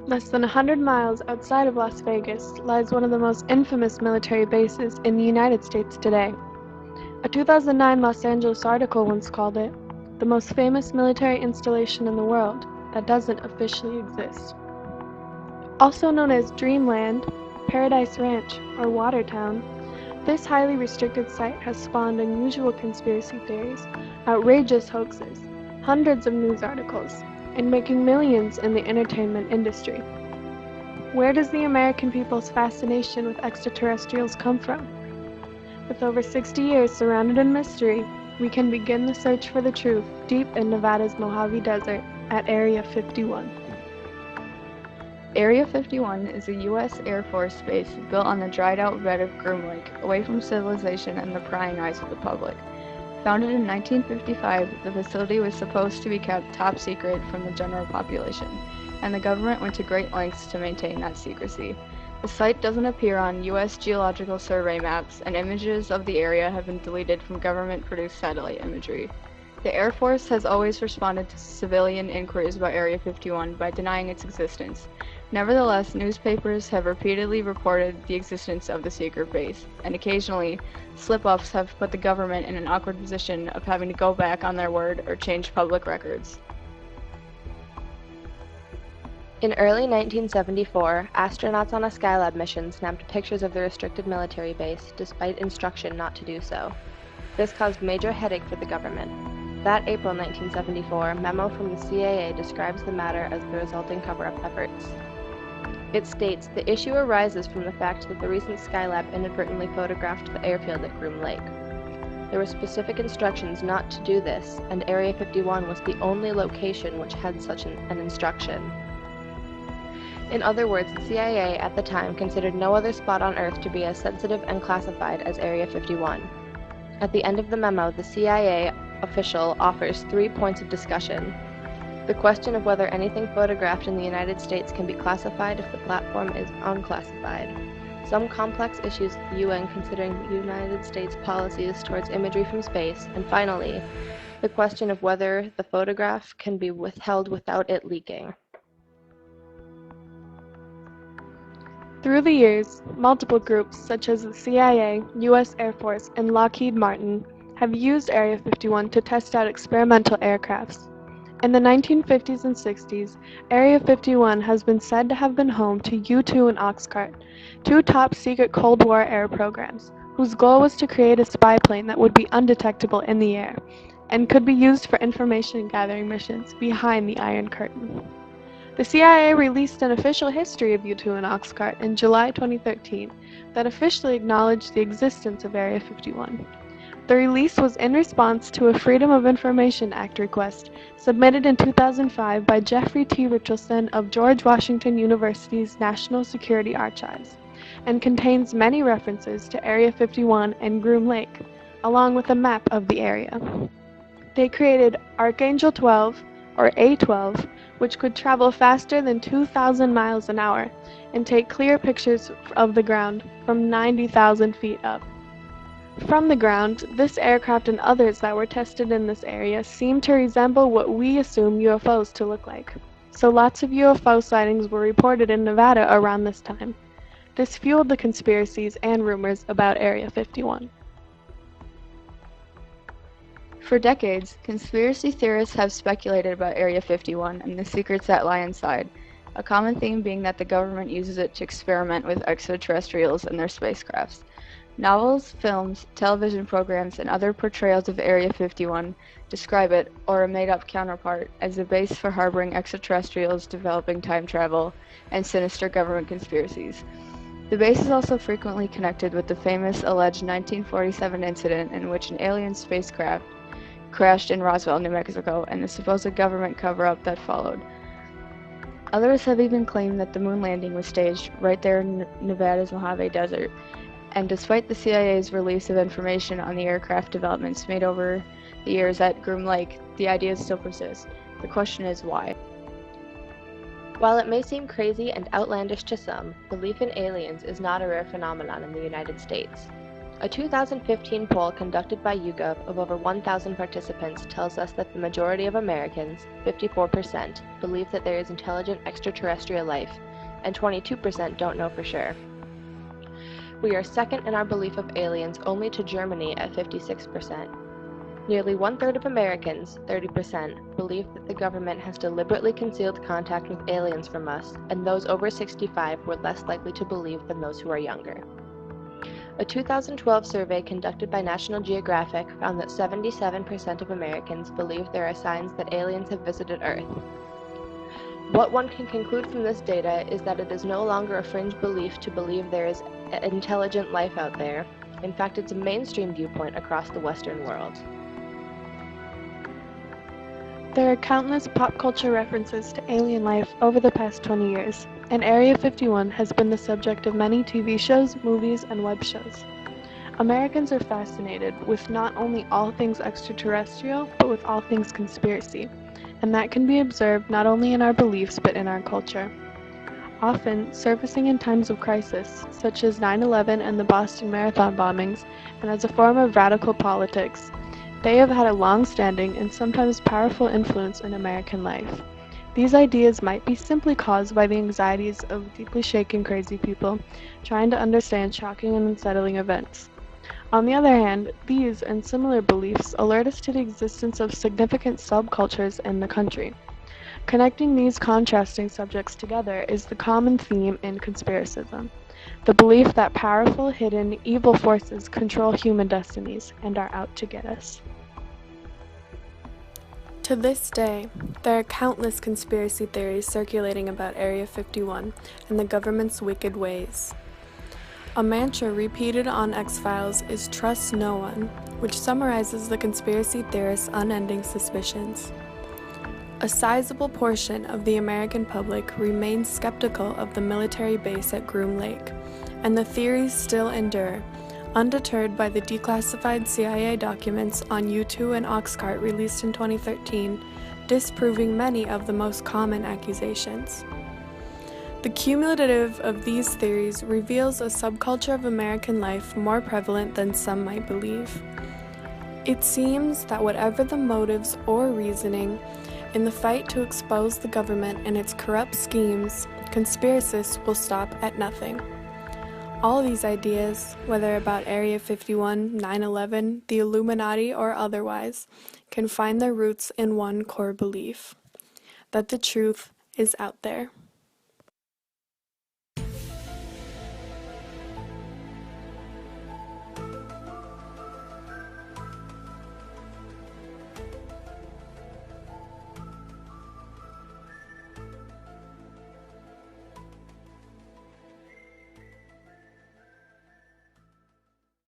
Less than 100 miles outside of Las Vegas lies one of the most infamous military bases in the United States today. A 2009 Los Angeles article once called it the most famous military installation in the world that doesn't officially exist. Also known as Dreamland, Paradise Ranch, or Watertown, this highly restricted site has spawned unusual conspiracy theories, outrageous hoaxes, hundreds of news articles, and making millions in the entertainment industry. Where does the American people's fascination with extraterrestrials come from? With over 60 years surrounded in mystery, we can begin the search for the truth deep in Nevada's Mojave Desert at Area 51. Area 51 is a U.S. Air Force base built on the dried-out bed of Groom Lake, away from civilization and the prying eyes of the public. Founded in 1955, the facility was supposed to be kept top secret from the general population, and the government went to great lengths to maintain that secrecy. The site doesn't appear on U.S. Geological Survey maps, and images of the area have been deleted from government-produced satellite imagery. The Air Force has always responded to civilian inquiries about Area 51 by denying its existence. Nevertheless, newspapers have repeatedly reported the existence of the secret base, and occasionally, slip-ups have put the government in an awkward position of having to go back on their word or change public records. In early 1974, astronauts on a Skylab mission snapped pictures of the restricted military base, despite instruction not to do so. This caused major headache for the government. That April 1974, memo from the CIA describes the matter as the resulting cover-up efforts. It states, the issue arises from the fact that the recent Skylab inadvertently photographed the airfield at Groom Lake. There were specific instructions not to do this, and Area 51 was the only location which had such an instruction. In other words, the CIA at the time considered no other spot on Earth to be as sensitive and classified as Area 51. At the end of the memo, the CIA official offers 3 points of discussion. The question of whether anything photographed in the United States can be classified if the platform is unclassified. Some complex issues at the UN considering the United States policies towards imagery from space. And finally, the question of whether the photograph can be withheld without it leaking. Through the years, multiple groups such as the CIA, U.S. Air Force, and Lockheed Martin have used Area 51 to test out experimental aircrafts. In the 1950s and 60s, Area 51 has been said to have been home to U-2 and Oxcart, two top-secret Cold War air programs, whose goal was to create a spy plane that would be undetectable in the air, and could be used for information-gathering missions behind the Iron Curtain. The CIA released an official history of U-2 and Oxcart in July 2013 that officially acknowledged the existence of Area 51. The release was in response to a Freedom of Information Act request submitted in 2005 by Jeffrey T. Richardson of George Washington University's National Security Archives, and contains many references to Area 51 and Groom Lake, along with a map of the area. They created Archangel 12, or A-12, which could travel faster than 2,000 miles an hour and take clear pictures of the ground from 90,000 feet up. From the ground, this aircraft and others that were tested in this area seem to resemble what we assume UFOs to look like. So lots of UFO sightings were reported in Nevada around this time. This fueled the conspiracies and rumors about Area 51. For decades, conspiracy theorists have speculated about Area 51 and the secrets that lie inside, a common theme being that the government uses it to experiment with extraterrestrials and their spacecrafts. Novels, films, television programs, and other portrayals of Area 51 describe it, or a made-up counterpart, as a base for harboring extraterrestrials, developing time travel, and sinister government conspiracies. The base is also frequently connected with the famous alleged 1947 incident in which an alien spacecraft crashed in Roswell, New Mexico, and the supposed government cover-up that followed. Others have even claimed that the moon landing was staged right there in Nevada's Mojave Desert, and despite the CIA's release of information on the aircraft developments made over the years at Groom Lake, the ideas still persist. The question is why? While it may seem crazy and outlandish to some, belief in aliens is not a rare phenomenon in the United States. A 2015 poll conducted by YouGov of over 1,000 participants tells us that the majority of Americans, 54%, believe that there is intelligent extraterrestrial life, and 22% don't know for sure. We are second in our belief of aliens only to Germany at 56%. Nearly one-third of Americans, 30%, believe that the government has deliberately concealed contact with aliens from us, and those over 65 were less likely to believe than those who are younger. A 2012 survey conducted by National Geographic found that 77% of Americans believe there are signs that aliens have visited Earth. What one can conclude from this data is that it is no longer a fringe belief to believe there is intelligent life out there. In fact, it's a mainstream viewpoint across the Western world. There are countless pop culture references to alien life over the past 20 years, and Area 51 has been the subject of many TV shows, movies, and web shows. Americans are fascinated with not only all things extraterrestrial, but with all things conspiracy, and that can be observed not only in our beliefs but in our culture. Often surfacing in times of crisis, such as 9/11 and the Boston Marathon bombings, and as a form of radical politics, they have had a long-standing and sometimes powerful influence in American life. These ideas might be simply caused by the anxieties of deeply shaken crazy people trying to understand shocking and unsettling events. On the other hand, these and similar beliefs alert us to the existence of significant subcultures in the country. Connecting these contrasting subjects together is the common theme in conspiracism, the belief that powerful, hidden, evil forces control human destinies and are out to get us. To this day, there are countless conspiracy theories circulating about Area 51 and the government's wicked ways. A mantra repeated on X-Files is "Trust no one," which summarizes the conspiracy theorists' unending suspicions. A sizable portion of the American public remains skeptical of the military base at Groom Lake, and the theories still endure, undeterred by the declassified CIA documents on U-2 and Oxcart released in 2013, disproving many of the most common accusations. The cumulative of these theories reveals a subculture of American life more prevalent than some might believe. It seems that whatever the motives or reasoning, in the fight to expose the government and its corrupt schemes, conspiracists will stop at nothing. All these ideas, whether about Area 51, 9/11, the Illuminati, or otherwise, can find their roots in one core belief: that the truth is out there.